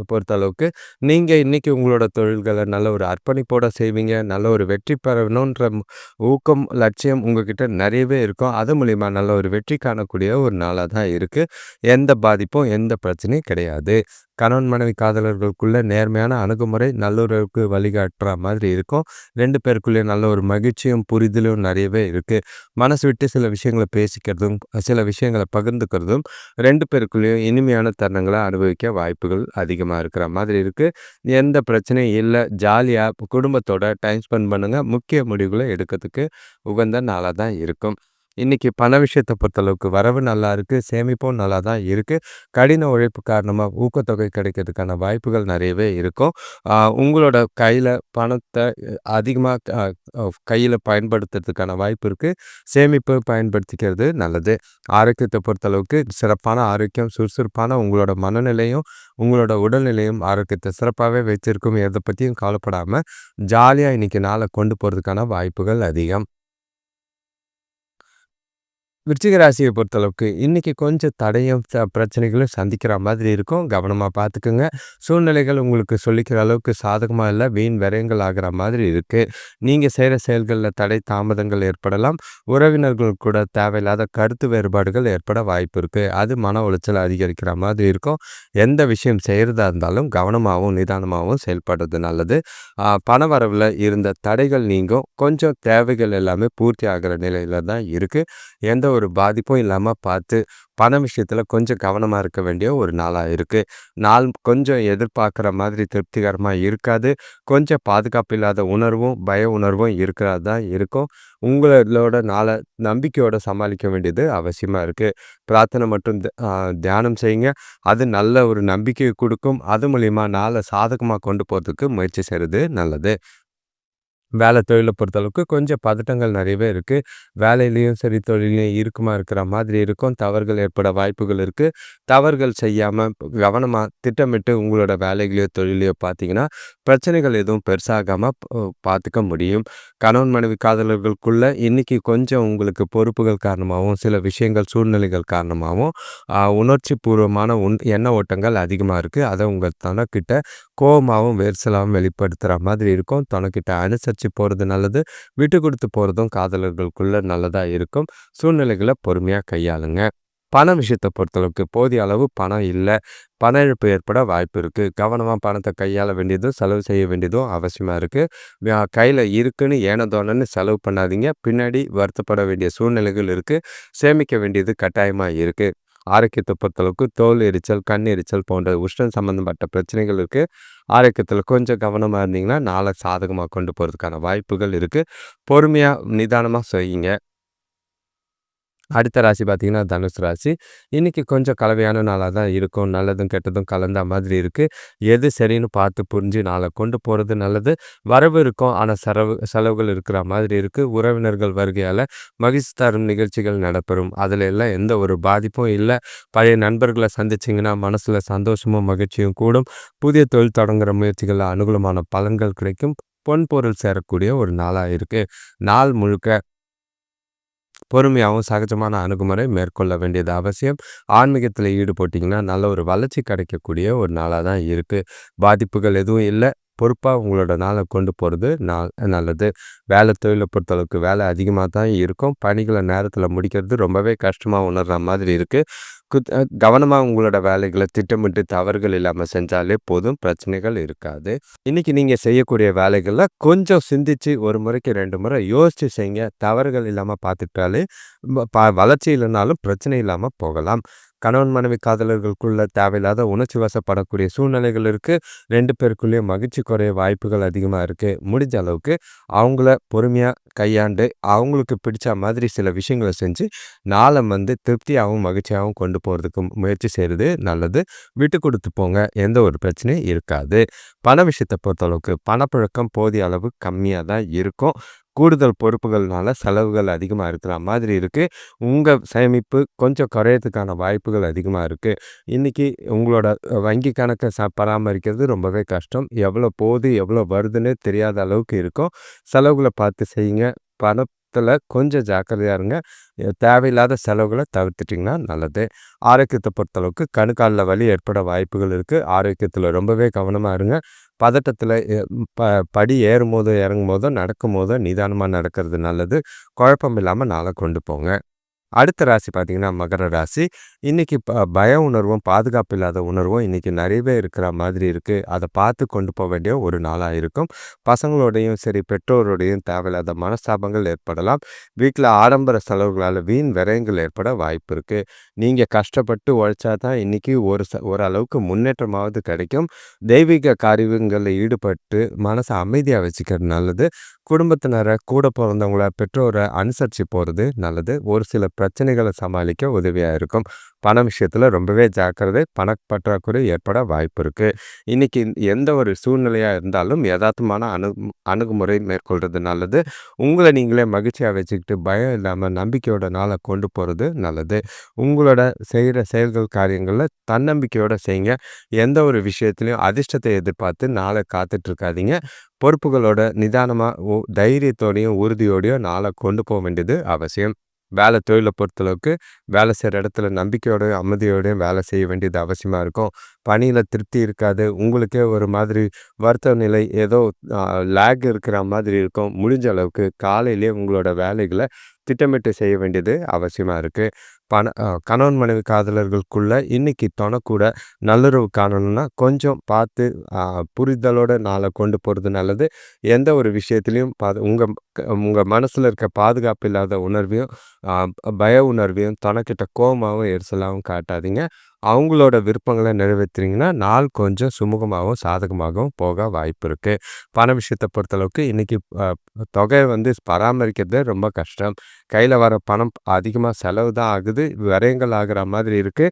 Speaker 1: பொறுத்தளவுக்கு நீங்க இன்னைக்கு உங்களோட தொழில்கள நல்ல ஒரு அர்ப்பணிப்போட செய்வீங்க. நல்ல ஒரு வெற்றி பெறணுன்ற ஊக்கம், லட்சியம் உங்ககிட்ட நிறையவே இருக்கும். அது மூலியமா நல்ல ஒரு வெற்றி காணக்கூடிய ஒரு நாளா தான் இருக்கு. எந்த பாதிப்பும், எந்த பிரச்சனையும் கிடையாது. கணவன் மனைவி காதலர்களுக்குள்ள நேர்மையான அணுகுமுறை நல்லுறவுக்கு வழிகாட்டுற மாதிரி இருக்கும். 2 பேருக்குள்ளேயும் நல்ல ஒரு மகிழ்ச்சியும், புரிதலும் நிறையவே இருக்கு. மனசு விட்டு சில விஷயங்கள பேசிக்கிறதும், சில விஷயங்கள பகிர்ந்துக்கிறதும் 2 பேருக்குள்ளேயும் இனிமையான தருணங்கள அனுபவிக்க வாய்ப்புகள் அதிகமா இருக்கிற மாதிரி இருக்கு. எந்த பிரச்சனையும் இல்ல. ஜாலியா குடும்பத்தோட டைம் ஸ்பெண்ட் பண்ணுங்க. முக்கிய முடிவுகள எடுக்கிறதுக்கு உகந்த நாளா தான் இருக்கும். இன்னைக்கு பண விஷயத்த பொறுத்தளவுக்கு வரவு நல்லா இருக்கு. சேமிப்பும் நல்லா தான் இருக்கு. கடின உழைப்பு காரணமா ஊக்கத்தொகை கிடைக்கிறதுக்கான வாய்ப்புகள் நிறையவே இருக்கும். உங்களோட கையில பணத்த அதிகமா கையில பயன்படுத்துறதுக்கான வாய்ப்பு இருக்கு. சேமிப்பு பயன்படுத்திக்கிறது நல்லது. ஆரோக்கியத்த பொறுத்தளவுக்கு சிறப்பான ஆரோக்கியம், சுறுசுறுப்பான உங்களோட மனநிலையும், உங்களோட உடல்நிலையும் ஆரோக்கியத்த சிறப்பாவே வைத்திருக்கும். எத பத்தியும் கவலைப்படாம ஜாலியா இன்னைக்கு நாள கொண்டு போறதுக்கான வாய்ப்புகள் அதிகம். விருச்சிக ராசியை பொறுத்தளவுக்கு இன்னைக்கு கொஞ்சம் தடையும் பிரச்சனைகளும் சந்திக்கிற மாதிரி இருக்கும். கவனமா பார்த்துக்குங்க. சூழ்நிலைகள் உங்களுக்கு சொல்லிக்கிற அளவுக்கு சாதகமா இல்ல. வீண் விரயங்கள் ஆகிற மாதிரி இருக்கு. நீங்க செய்கிற செயல்களில் தடை தாமதங்கள் ஏற்படலாம். உறவினர்கள் கூட தேவையில்லாத கருத்து வேறுபாடுகள் ஏற்பட வாய்ப்பு இருக்கு. அது மன உளைச்சல் அதிகரிக்கிற மாதிரி இருக்கும். எந்த விஷயம் செய்கிறதா இருந்தாலும் கவனமாகவும் நிதானமாகவும் செயல்படுறது நல்லது. பண வரவில் இருந்த தடைகள் நீங்கும். கொஞ்சம் தேவைகள் எல்லாமே பூர்த்தி ஆகிற நிலையில தான் இருக்கு. எந்த ஒரு பாதிப்பும் இல்லாம பார்த்து, பண விஷயத்துல கொஞ்சம் கவனமா இருக்க வேண்டிய ஒரு நாளா இருக்கு. நாள் கொஞ்சம் எதிர்பார்க்குற மாதிரி திருப்திகரமா இருக்காது. கொஞ்சம் பாதுகாப்பு இல்லாத உணர்வும், பய உணர்வும் இருக்கிறதா தான் இருக்கும். உங்களோட நாள நம்பிக்கையோட சமாளிக்க வேண்டியது அவசியமா இருக்கு. பிரார்த்தனை மற்றும் தியானம் செய்யுங்க. அது நல்ல ஒரு நம்பிக்கையை குடுக்கும். அது மூலியமா நாள சாதகமா கொண்டு போறதுக்கு முயற்சி செய்றது நல்லது. வேலை தொழில பொறுத்தளவுக்கு கொஞ்சம் பதட்டங்கள் நிறையவே இருக்கு. வேலையிலயும் சரி, தொழில்லயும் இறுக்கமா இருக்கிற மாதிரி இருக்கும். தவறுகள் ஏற்பட வாய்ப்புகள் இருக்கு. தவறுகள் செய்யாம கவனமா திட்டமிட்டு உங்களோட வேலைகளையோ, தொழிலையோ பார்த்தீங்கன்னா, பிரச்சனைகள் எதுவும் பெருசாகாம பார்த்துக்க முடியும். கணவன் மனைவி காதலர்களுக்குள்ள இன்னைக்கு கொஞ்சம் உங்களுக்கு பொறுப்புகள் காரணமாகவும், சில விஷயங்கள் சூழ்நிலைகள் காரணமாகவும் உணர்ச்சி பூர்வமான எண்ண ஓட்டங்கள் அதிகமா இருக்கு. அத உங்க துணைக்கிட்ட கோவமாவும், எரிச்சலாவும் வெளிப்படுத்துற மாதிரி இருக்கும். துணைக்கிட்ட அனுசரிச்சு போறது நல்லது. விட்டு கொடுத்து போறதும் காதலர்களுக்குள்ள நல்லதா இருக்கும். சூழ்நிலைகள பொறுமையா கையாளுங்க. பண விஷயத்த பொறுத்தளவுக்கு போதிய அளவு பணம் இல்ல. பண இழப்பு ஏற்பட வாய்ப்பு இருக்கு. கவனமா பணத்த கையாள வேண்டியதும், செலவு செய்ய வேண்டியதும் அவசியமா இருக்கு. கையில இருக்குன்னு ஏனோதானோன்னு செலவு பண்ணாதீங்க. பின்னாடி வருத்தப்பட வேண்டிய சூழ்நிலைகள் இருக்கு. சேமிக்க வேண்டியது கட்டாயமா இருக்கு. ஆரோக்கியத்த பொறுத்தளவுக்கு தோல் எரிச்சல், கண் எரிச்சல் போன்ற உஷ்ணம் சம்பந்தப்பட்ட பிரச்சனைகள் இருக்கு. ஆரோக்கியத்துல கொஞ்சம் கவனமா இருந்தீங்கன்னா, நாள சாதகமா கொண்டு போறதுக்கான வாய்ப்புகள் இருக்கு. பொறுமையா, நிதானமா செய்யுங்க. அடுத்த ராசி பார்த்தீங்கன்னா, தனுசு ராசி. இன்னைக்கு கொஞ்சம் கலவையான நாளா தான் இருக்கும். நல்லதும், கெட்டதும் கலந்த மாதிரி இருக்கு. எது சரின்னு பார்த்து புரிஞ்சு நாள கொண்டு போறது நல்லது. வரவு இருக்கும். ஆனா செலவுகள் இருக்கிற மாதிரி இருக்கு. உறவினர்கள் வருகையால மகிழ்ச்சி தரும் நிகழ்ச்சிகள் நடைபெறும். அதுல எல்லாம் எந்த ஒரு பாதிப்பும் இல்ல. பழைய நண்பர்கள சந்திச்சீங்கன்னா, மனசுல சந்தோஷமும், மகிழ்ச்சியும் கூடும். புதிய தொழில் தொடங்குற முயற்சிகள்ல அனுகூலமான பலன்கள் கிடைக்கும். பொன் பொருள் சேரக்கூடிய ஒரு நாளா இருக்கு. நாள் முழுக்க பொறுமையாகவும் சகஜமான அணுகுமுறை மேற்கொள்ள வேண்டியது அவசியம். ஆன்மீகத்தில் ஈடுபட்டீங்கன்னா நல்ல ஒரு வளர்ச்சி கிடைக்கக்கூடிய ஒரு நாளாக தான் இருக்குது. பாதிப்புகள் எதுவும் இல்லை. பொறுப்பா உங்களோட நாள கொண்டு போறது நல்லது. வேலை தொழில பொறுத்தளவுக்கு வேலை அதிகமா தான் இருக்கும். பணிகள நேரத்தில முடிக்கிறது ரொம்பவே கஷ்டமா உணர்ற மாதிரி இருக்கு. கவனமா உங்களோட வேலைகள திட்டமிட்டு தவறுகள் இல்லாம செஞ்சாலே போதும். பிரச்சனைகள் இருக்காது. இன்னைக்கு நீங்க செய்யக்கூடிய வேலைகள்ல கொஞ்சம் சிந்திச்சு 1 முறைக்கு 2 முறை யோசிச்சு செய்யுங்க. தவறுகள் இல்லாம பார்த்துக்கிட்டாலே வளர்ச்சி இல்லனாலும் பிரச்சனை இல்லாம போகலாம். கணவன் மனைவி காதலர்களுக்குள்ள தேவையில்லாத உணர்ச்சி வசப்படக்கூடிய சூழ்நிலைகள் இருக்கு. 2 பேருக்குள்ளேயும் மகிழ்ச்சி குறைய வாய்ப்புகள் அதிகமா இருக்கு. முடிஞ்ச அளவுக்கு அவங்கள பொறுமையா கையாண்டு, அவங்களுக்கு பிடிச்ச மாதிரி சில விஷயங்கள செஞ்சு, நாள திருப்தியாவும், மகிழ்ச்சியாவும் கொண்டு போறதுக்கு முயற்சி செய்றது நல்லது. விட்டு குடுத்து போங்க. எந்த ஒரு பிரச்சனையும் இருக்காது. பண விஷயத்த பொறுத்தளவுக்கு பணப்புழக்கம் போதிய அளவு கம்மியா தான் இருக்கும். கூடுதல் பொறுப்புகள்னால செலவுகள் அதிகமா இருக்கிற மாதிரி இருக்கு. உங்க சேமிப்பு கொஞ்சம் குறையறதுக்கான வாய்ப்புகள் அதிகமா இருக்கு. இன்னைக்கு உங்களோட வங்கி கணக்க பராமரிக்கிறது ரொம்பவே கஷ்டம். எவ்வளோ போகுது, எவ்வளோ வருதுன்னு தெரியாத அளவுக்கு இருக்கும். செலவுகள பார்த்து செய்யுங்க. பணத்தில கொஞ்சம் ஜாக்கிரதையா இருங்க. தேவையில்லாத செலவுகள தவிர்த்துட்டீங்கன்னா நல்லது. ஆரோக்கியத்த பொறுத்தளவுக்கு கண், கால்ல வலி ஏற்பட வாய்ப்புகள் இருக்கு. ஆரோக்கியத்தில ரொம்பவே கவனமா இருங்க. பதட்டத்தில படி ஏறும்போதோ, இறங்கும்போதோ, நடக்கும்போதோ நிதானமா நடக்கிறது நல்லது. குழப்பம் இல்லாம நாள கொண்டு போங்க. அடுத்த ராசி பார்த்தீங்கன்னா, மகர ராசி. இன்னைக்கு பய உணர்வும், பாதுகாப்பு இல்லாத உணர்வும் இன்னைக்கு நிறையவே இருக்கிற மாதிரி இருக்கு. அத பார்த்து கொண்டு போ வேண்டிய ஒரு நாளா இருக்கும். பசங்களோடையும் சரி, பெற்றோரோடையும் தேவையில்லாத மனஸ்தாபங்கள் ஏற்படலாம். வீட்ல ஆடம்பர செலவுகளால வீண் விரயங்கள் ஏற்பட வாய்ப்பு இருக்கு. நீங்க கஷ்டப்பட்டு உழைச்சா தான் இன்னைக்கு ஓரளவுக்கு முன்னேற்றமாவது கிடைக்கும். தெய்வீக காரியங்கள்ல ஈடுபட்டு மனச அமைதியா வச்சுக்கிறது நல்லது. குடும்பத்தினர, கூட பொறந்தவங்கள, பெற்றோர அனுசரிச்சு போறது நல்லது. ஒரு சில பிரச்சனைகள சமாளிக்க உதவியா இருக்கும். பண விஷயத்துல ரொம்பவே ஜாக்கிரதை. பணப்பற்றாக்குறை ஏற்பட வாய்ப்பு இருக்கு. இன்னைக்கு எந்த ஒரு சூழ்நிலையா இருந்தாலும் எதார்த்தமான அணுகுமுறை மேற்கொள்றது நல்லது. உங்கள நீங்களே மகிழ்ச்சியா வச்சுக்கிட்டு பயம் இல்லாம நம்பிக்கையோட நாள கொண்டு போறது நல்லது. உங்களோட செய்ற செயல்கள், காரியங்கள்ல தன்னம்பிக்கையோட செய்யுங்க. எந்த ஒரு விஷயத்திலயும் அதிர்ஷ்டத்தை எதிர்பார்த்து நாள காத்துட்டு இருக்காதீங்க. பொறுப்புகளோட நிதானமா தைரியத்தோடையும், உறுதியோடையும் நாள கொண்டு போ வேண்டியது அவசியம். வேலை தொழில பொறுத்தளவுக்கு வேலை செய்ற இடத்துல நம்பிக்கையோடையும், அமைதியோடையும் வேலை செய்ய வேண்டியது அவசியமா இருக்கும். பணியில திருப்தி இருக்காது. உங்களுக்கே ஒரு மாதிரி வருத்த நிலை ஏதோ அ லேக் இருக்கிற மாதிரி இருக்கும். முடிஞ்ச அளவுக்கு காலையிலேயே உங்களோட வேலைகள திட்டமிட்டு செய்ய வேண்டியது அவசியமா இருக்கு. கணவன் மனைவி காதலர்களுக்குள்ள இன்னைக்கு தொணக்கூட நல்லுறவு காணணும்னா கொஞ்சம் பார்த்து அ புரிதலோட நாள கொண்டு போறது நல்லது. எந்த ஒரு விஷயத்திலயும் உங்க உங்க மனசுல இருக்க பாதுகாப்பு இல்லாத உணர்வையும், அ பய உணர்வையும் தொணக்கிட்ட கோவமாவும், எரிச்சலாவும் காட்டாதீங்க. அவங்களோட விருப்பங்கள நிறைவேத்துனீங்கன்னா, நாள் கொஞ்சம் சுமூகமாவும், சாதகமாகவும் போக வாய்ப்பு இருக்கு. பண விஷயத்த பொறுத்தளவுக்கு இன்னைக்கு தொகை பராமரிக்கிறதே ரொம்ப கஷ்டம். கையில வர பணம் அதிகமா செலவு தான் ஆகுது. விரயங்கள் ஆகுற மாதிரி இருக்கு.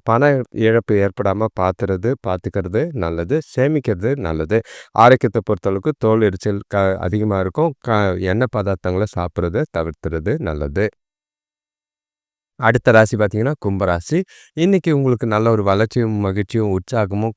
Speaker 1: பண இழப்பு ஏற்படாம பார்த்துக்கிறது நல்லது. சேமிக்கிறது நல்லது. ஆரோக்கியத்த பொறுத்தளவுக்கு தோல் எரிச்சல் அதிகமா இருக்கும். எண்ணெய் பதார்த்தங்கள சாப்பிடுறத தவிர்த்துறது நல்லது. அடுத்த ராசி பார்த்தீங்கன்னா, கும்பராசி. இன்னைக்கு உங்களுக்கு நல்ல ஒரு வளர்ச்சியும், மகிழ்ச்சியும், உற்சாகமும்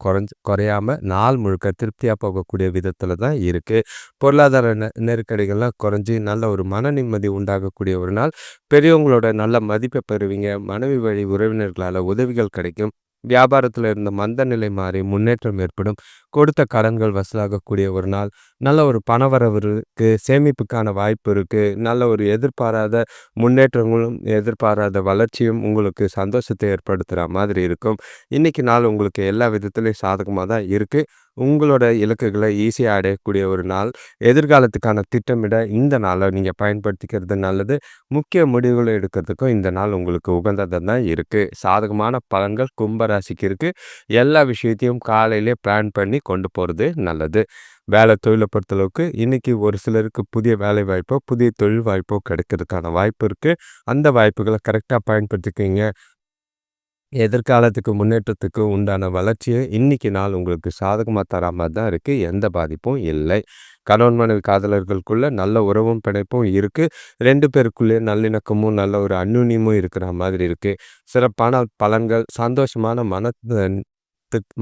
Speaker 1: குறையாம நாள் முழுக்க திருப்தியா போகக்கூடிய விதத்தில தான் இருக்கு. பொருளாதார நெருக்கடிகள்லாம் குறைஞ்சு நல்ல ஒரு மன நிம்மதி உண்டாகக்கூடிய ஒரு நாள். பெரியவங்களோட நல்ல மதிப்ப பெறுவீங்க. மனைவி வழி உறவினர்களால உதவிகள் கிடைக்கும். வியாபாரத்தில இருந்த மந்த நிலை மாறி முன்னேற்றம் ஏற்படும். கொடுத்த கடன்கள் வசூலாகக்கூடிய ஒரு நாள். நல்ல ஒரு பணவரவு இருக்கு. சேமிப்புக்கான வாய்ப்பு இருக்கு. நல்ல ஒரு எதிர்பாராத முன்னேற்றங்களும், எதிர்பாராத வளர்ச்சியும் உங்களுக்கு சந்தோஷத்தை ஏற்படுத்துற மாதிரி இருக்கும். இன்னைக்கு நாள் உங்களுக்கு எல்லா விதத்திலயும் சாதகமா தான் இருக்கு. உங்களோட இலக்குகள ஈஸியா அடையக்கூடிய ஒரு நாள். எதிர்காலத்துக்கான திட்டமிட இந்த நாள நீங்க பயன்படுத்திக்கிறது நல்லது. முக்கிய முடிவுகள எடுக்கிறதுக்கும் இந்த நாள் உங்களுக்கு உகந்ததா தான் இருக்கு. சாதகமான பலன்கள் கும்ப ராசிக்கு இருக்கு. எல்லா விஷயத்தையும் காலையிலே பிளான் பண்ணி கொண்டு போறது நல்லது. வேலை தொழில பொறுத்தளவுக்கு இன்னைக்கு ஒரு சிலருக்கு புதிய வேலை வாய்ப்போ, புதிய தொழில் வாய்ப்போ கிடைக்கிறதுக்கான வாய்ப்பு இருக்கு. அந்த வாய்ப்புகள கரெக்ட்டா பயன்படுத்திக்கங்க. எதிர்காலத்துக்கு முன்னேற்றத்துக்கு உண்டான வளர்ச்சிய இன்னைக்கு நாள் உங்களுக்கு சாதகமா தரா மாரி தான் இருக்கு. எந்த பாதிப்பும் இல்லை. கணவன் மனைவி காதலர்களுக்குள்ள நல்ல உறவும், பிணைப்பும் இருக்கு. 2 பேருக்குள்ளேயும் நல்லிணக்கமும், நல்ல ஒரு அந்யோன்யமும் இருக்கிற மாதிரி இருக்கு. சிறப்பான பலன்கள், சந்தோஷமான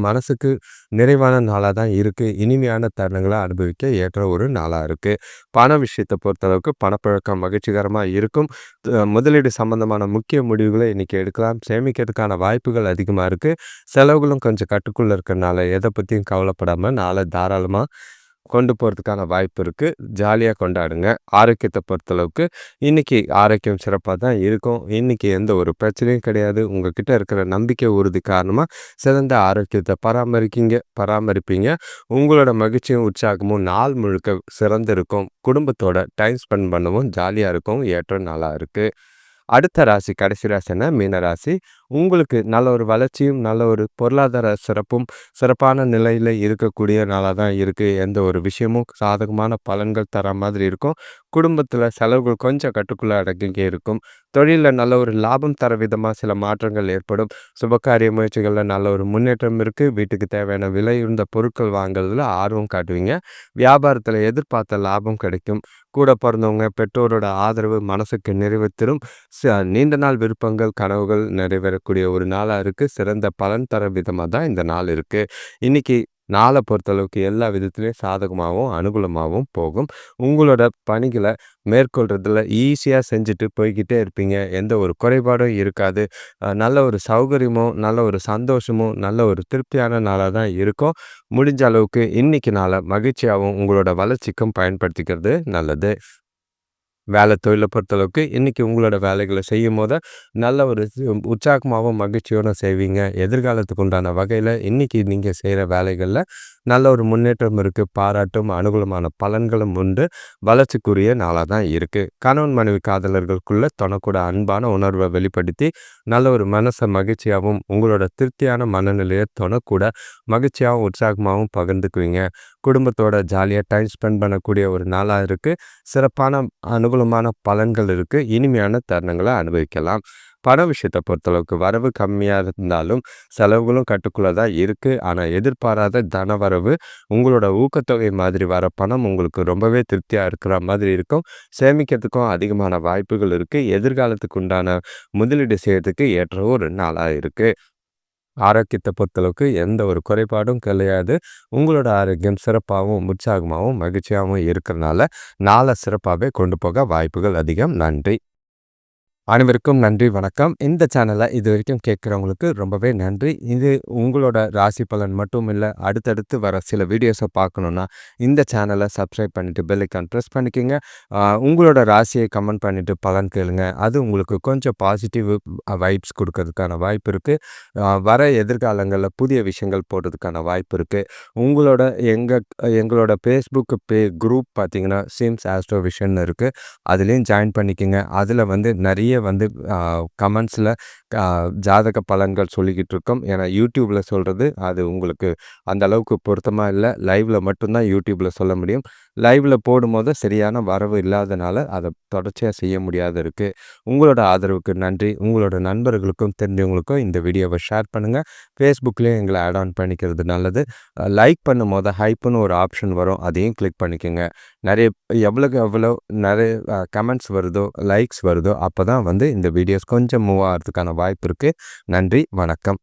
Speaker 1: மனசுக்கு நிறைவான நாளா தான் இருக்கு. இனிமையான தருணங்கள அனுபவிக்க ஏற்ற ஒரு நாளா இருக்கு. பண விஷயத்த பொறுத்தளவுக்கு பணப்புழக்கம் மகிழ்ச்சிகரமா இருக்கும். முதலீடு சம்பந்தமான முக்கிய முடிவுகள இன்னைக்கு எடுக்கலாம். சேமிக்கிறதுக்கான வாய்ப்புகள் அதிகமா இருக்கு. செலவுகளும் கொஞ்சம் கட்டுக்குள்ள இருக்கறனால எத பத்தியும் கவலைப்படாம நாள தாராளமா கொண்டு போறதுக்கான வாய்ப்பு இருக்கு. ஜாலியா கொண்டாடுங்க. ஆரோக்கியத்த பொறுத்தளவுக்கு இன்னைக்கு ஆரோக்கியம் சிறப்பா தான் இருக்கும். இன்னைக்கு எந்த ஒரு பிரச்சனையும் கிடையாது. உங்ககிட்ட இருக்கிற நம்பிக்கை, உறுதி காரணமா சிறந்த ஆரோக்கியத்த பராமரிப்பீங்க. உங்களோட மகிழ்ச்சியும், உற்சாகமும் நாள் முழுக்க சிறந்திருக்கும். குடும்பத்தோட டைம் ஸ்பெண்ட் பண்ணவும் ஜாலியா இருக்கும். ஏற்ற நாளா இருக்கு. அடுத்த ராசி, கடைசி ராசின்னா மீன ராசி. உங்களுக்கு நல்ல ஒரு வளர்ச்சியும், நல்ல ஒரு பொருளாதார சிறப்பும், சிறப்பான நிலையில இருக்கக்கூடிய நாளா தான் இருக்கு. எந்த ஒரு விஷயமும் சாதகமான பலன்கள் தர மாதிரி இருக்கும். குடும்பத்தில செலவுகள் கொஞ்சம் கட்டுக்குள்ள அடங்கி இருக்கும். தொழில்ல நல்ல ஒரு லாபம் தர விதமா சில மாற்றங்கள் ஏற்படும். சுபகாரிய முயற்சிகள்ல நல்ல ஒரு முன்னேற்றம் இருக்கு. வீட்டுக்கு தேவையான விலை உயர்ந்த பொருட்கள் வாங்குறதுல ஆர்வம் காட்டுவீங்க. வியாபாரத்தில எதிர்பார்த்த லாபம் கிடைக்கும். கூட பிறந்தவங்க, பெற்றோரோட ஆதரவு மனசுக்கு நிறைவு தரும். நீண்ட நாள் விருப்பங்கள், கனவுகள் நிறைவேறக்கூடிய ஒரு நாளா இருக்கு. சிறந்த பலன் தர விதமா தான் இந்த நாள் இருக்கு. இன்னைக்கு நாளை பொறுத்தளவுக்கு எல்லா விதத்திலையும் சாதகமாகவும், அனுகூலமாகவும் போகும். உங்களோட பணிகளை மேற்கொள்றதுல ஈஸியா செஞ்சுட்டு போய்க்கிட்டே இருப்பீங்க. எந்த ஒரு குறைபாடும் இருக்காது. நல்ல ஒரு சௌகரியமும், நல்ல ஒரு சந்தோஷமும், நல்ல ஒரு திருப்தியான நாளா தான் இருக்கும். முடிஞ்ச அளவுக்கு இன்னைக்கு நாளை மகிழ்ச்சியாகவும், உங்களோட வளர்ச்சிக்கும் பயன்படுத்திக்கிறது நல்லது. வேலை தொழிலை பொறுத்தளவுக்கு இன்னைக்கு உங்களோட வேலைகளை செய்யும் போது நல்ல ஒரு உற்சாகமாகவும் மகிழ்ச்சியோடு செய்வீங்க. எதிர்காலத்துக்கு உண்டான வகையில் இன்னைக்கு நீங்கள் செய்கிற வேலைகளில் நல்ல ஒரு முன்னேற்றம் இருக்குது. பாராட்டும் அனுகூலமான பலன்களும் உண்டு. வளர்ச்சிக்குரிய நாளாக தான் இருக்குது. கணவன் மனைவி காதலர்களுக்குள்ள தனக்கூட அன்பான உணர்வை வெளிப்படுத்தி நல்ல ஒரு மனசை மகிழ்ச்சியாகவும் உங்களோட திருப்தியான மனநிலையை தனக்கூட மகிழ்ச்சியாகவும் உற்சாகமாகவும் பகிர்ந்துக்குவீங்க. குடும்பத்தோட ஜாலியாக டைம் ஸ்பெண்ட் பண்ணக்கூடிய ஒரு நாளாக இருக்குது. சிறப்பான அனுகூலமான பலன்கள் இருக்குது. இனிமையான தருணங்களை அனுபவிக்கலாம். பண விஷயத்தை பொறுத்தளவுக்கு வரவு கம்மியாக இருந்தாலும் செலவுகளும் கட்டுக்குள்ளே தான் இருக்குது. ஆனால் எதிர்பாராத தனவரவு, உங்களோட ஊக்கத்தொகை மாதிரி வர பணம் உங்களுக்கு ரொம்பவே திருப்தியாக இருக்கிற மாதிரி இருக்கும். சேமிக்கிறதுக்கும் அதிகமான வாய்ப்புகள் இருக்குது. எதிர்காலத்துக்கு உண்டான முதலீடு செய்யறதுக்கு ஏற்ற ஒரு நாளாக இருக்குது. ஆரோக்கியத்தை பொறுத்தளவுக்கு எந்த ஒரு குறைபாடும் கிடையாது. உங்களோட ஆரோக்கியம் சிறப்பாகவும், உற்சாகமாகவும், மகிழ்ச்சியாகவும் இருக்கிறனால நாளை சிறப்பாகவே கொண்டு போக வாய்ப்புகள் அதிகம். நன்றி. அனைவருக்கும் நன்றி, வணக்கம். இந்த சேனலை இது வரைக்கும் கேட்குறவங்களுக்கு ரொம்பவே நன்றி. இது உங்களோட ராசி பலன் மட்டும் இல்லை, அடுத்தடுத்து வர சில வீடியோஸை பார்க்கணுன்னா இந்த சேனலை சப்ஸ்கிரைப் பண்ணிவிட்டு பெல் ஐக்கான் ப்ரெஸ் பண்ணிக்கோங்க. உங்களோட ராசியை கமெண்ட் பண்ணிவிட்டு பலன் கேளுங்க. அது உங்களுக்கு கொஞ்சம் பாசிட்டிவ் வைப்ஸ் கொடுக்கறதுக்கான வாய்ப்பு இருக்குது. வர எதிர்காலங்களில் புதிய விஷயங்கள் போடுறதுக்கான வாய்ப்பு இருக்குது. உங்களோட எங்களோட ஃபேஸ்புக் குரூப் பார்த்தீங்கன்னா சிம்ஸ் ஆஸ்ட்ரோவிஷன் இருக்குது. அதுலேயும் ஜாயின் பண்ணிக்கோங்க. அதில் நிறைய கமெண்ட்ஸில் ஜாதக பலன்கள் சொல்லிக்கிட்டு இருக்கோம். ஏன்னா யூடியூப்பில் சொல்கிறது அது உங்களுக்கு அந்த அளவுக்கு பொருத்தமாக இல்லை. லைவில் மட்டும்தான் யூடியூப்பில் சொல்ல முடியும். லைவில் போடும்போது சரியான வரவு இல்லாதனால அதை தொடர்ச்சியாக செய்ய முடியாது இருக்குது. உங்களோட ஆதரவுக்கு நன்றி. உங்களோட நண்பர்களுக்கும் தெரிஞ்சவங்களுக்கும் இந்த வீடியோவை ஷேர் பண்ணுங்கள். ஃபேஸ்புக்லேயும் எங்களை ஆட் ஆன் பண்ணிக்கிறது நல்லது. லைக் பண்ணும் போது ஹைப்புன்னு ஒரு ஆப்ஷன் வரும், அதையும் கிளிக் பண்ணிக்கோங்க. எவ்வளோக்கு எவ்வளோ நிறைய கமெண்ட்ஸ் வருதோ, லைக்ஸ் வருதோ, அப்போ தான் இந்த வீடியோஸ் கொஞ்சம் மூவ் ஆகிறதுக்கான வாய்ப்பு இருக்குது. நன்றி, வணக்கம்.